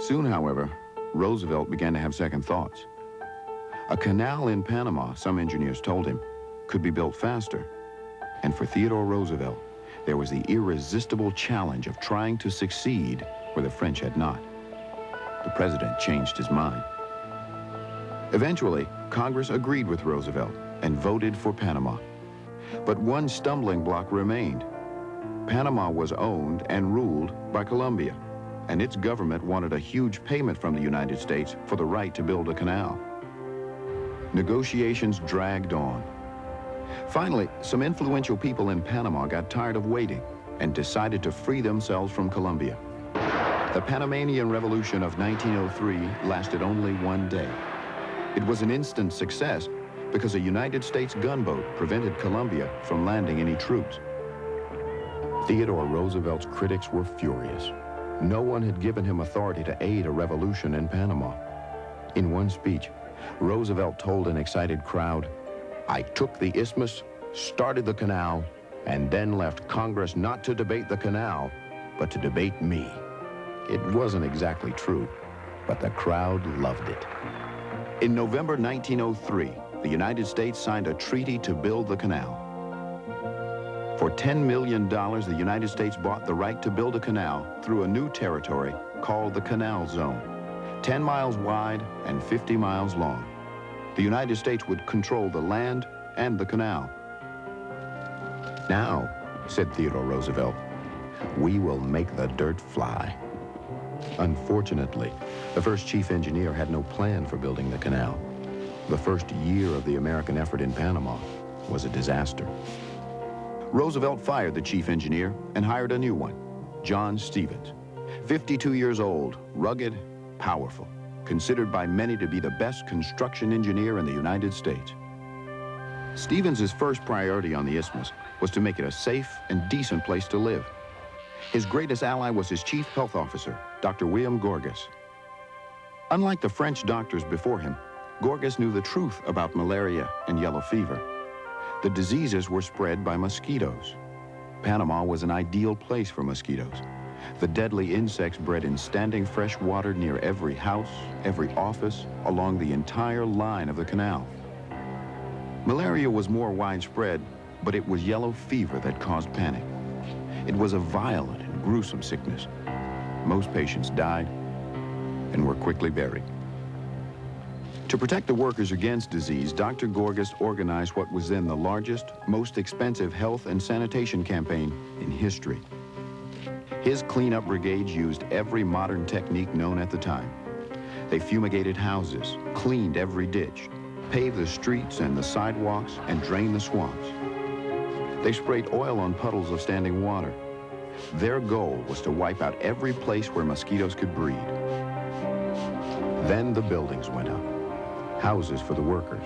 Soon, however, Roosevelt began to have second thoughts. A canal in Panama, some engineers told him, could be built faster. And for Theodore Roosevelt, there was the irresistible challenge of trying to succeed where the French had not. The president changed his mind. Eventually, Congress agreed with Roosevelt and voted for Panama. But one stumbling block remained. Panama was owned and ruled by Colombia, and its government wanted a huge payment from the United States for the right to build a canal. Negotiations dragged on. Finally, some influential people in Panama got tired of waiting and decided to free themselves from Colombia. The Panamanian Revolution of 1903 lasted only one day. It was an instant success because a United States gunboat prevented Colombia from landing any troops. Theodore Roosevelt's critics were furious. No one had given him authority to aid a revolution in Panama. In one speech, Roosevelt told an excited crowd, "I took the isthmus, started the canal, and then left Congress not to debate the canal, but to debate me." It wasn't exactly true, but the crowd loved it. In November 1903, the United States signed a treaty to build the canal. For $10 million, the United States bought the right to build a canal through a new territory called the Canal Zone, 10 miles wide and 50 miles long. The United States would control the land and the canal. "Now," said Theodore Roosevelt, "we will make the dirt fly." Unfortunately, the first chief engineer had no plan for building the canal. The first year of the American effort in Panama was a disaster. Roosevelt fired the chief engineer and hired a new one, John Stevens. 52 years old, rugged, powerful, considered by many to be the best construction engineer in the United States. Stevens' first priority on the isthmus was to make it a safe and decent place to live. His greatest ally was his chief health officer, Dr. William Gorgas. Unlike the French doctors before him, Gorgas knew the truth about malaria and yellow fever. The diseases were spread by mosquitoes. Panama was an ideal place for mosquitoes. The deadly insects bred in standing fresh water near every house, every office, along the entire line of the canal. Malaria was more widespread, but it was yellow fever that caused panic. It was a violent and gruesome sickness. Most patients died and were quickly buried. To protect the workers against disease, Dr. Gorgas organized what was then the largest, most expensive health and sanitation campaign in history. His cleanup brigades used every modern technique known at the time. They fumigated houses, cleaned every ditch, paved the streets and the sidewalks, and drained the swamps. They sprayed oil on puddles of standing water. Their goal was to wipe out every place where mosquitoes could breed. Then the buildings went up. Houses for the workers,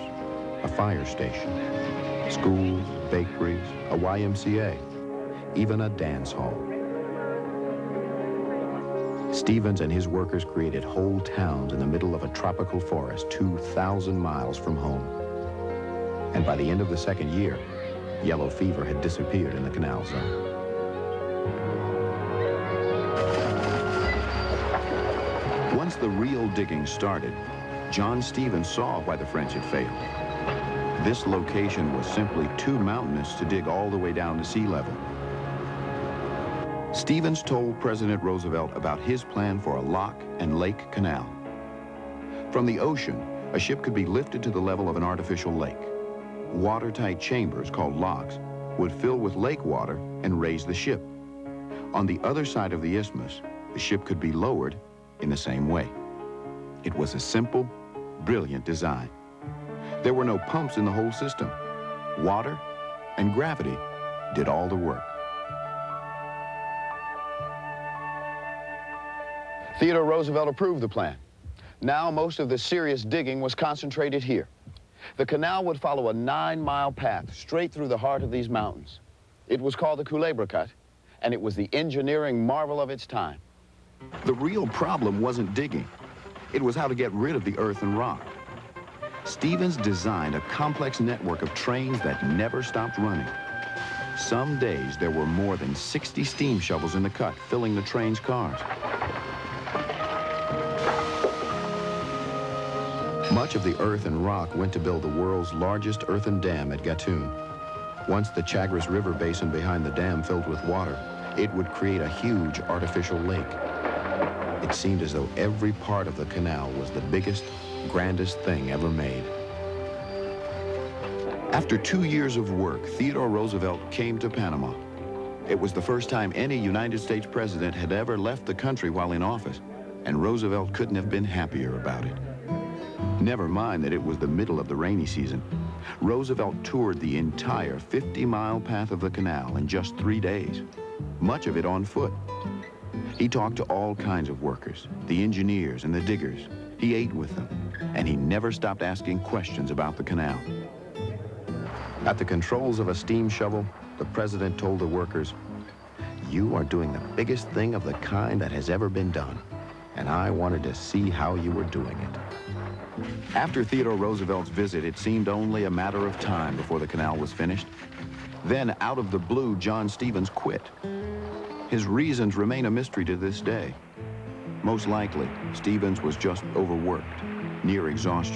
a fire station, schools, bakeries, a YMCA, even a dance hall. Stevens and his workers created whole towns in the middle of a tropical forest 2,000 miles from home. And by the end of the second year, yellow fever had disappeared in the canal zone. Once the real digging started, John Stevens saw why the French had failed. This location was simply too mountainous to dig all the way down to sea level. Stevens told President Roosevelt about his plan for a lock and lake canal. From the ocean, a ship could be lifted to the level of an artificial lake. Watertight chambers, called locks, would fill with lake water and raise the ship. On the other side of the isthmus, the ship could be lowered in the same way. It was a simple, brilliant design. There were no pumps in the whole system. Water and gravity did all the work. Theodore Roosevelt approved the plan. Now most of the serious digging was concentrated here. The canal would follow a 9-mile path straight through the heart of these mountains. It was called the Culebra Cut, and it was the engineering marvel of its time. The real problem wasn't digging. It was how to get rid of the earth and rock. Stevens designed a complex network of trains that never stopped running. Some days there were more than 60 steam shovels in the cut, filling the train's cars. Much of the earth and rock went to build the world's largest earthen dam at Gatun. Once the Chagres River basin behind the dam filled with water, it would create a huge artificial lake. It seemed as though every part of the canal was the biggest, grandest thing ever made. After 2 years of work, Theodore Roosevelt came to Panama. It was the first time any United States president had ever left the country while in office, and Roosevelt couldn't have been happier about it. Never mind that it was the middle of the rainy season. Roosevelt toured the entire 50-mile path of the canal in just 3 days, much of it on foot. He talked to all kinds of workers, the engineers and the diggers. He ate with them, and he never stopped asking questions about the canal. At the controls of a steam shovel, the president told the workers, "You are doing the biggest thing of the kind that has ever been done, and I wanted to see how you were doing it." After Theodore Roosevelt's visit, it seemed only a matter of time before the canal was finished. Then, out of the blue, John Stevens quit. His reasons remain a mystery to this day. Most likely, Stevens was just overworked, near exhaustion.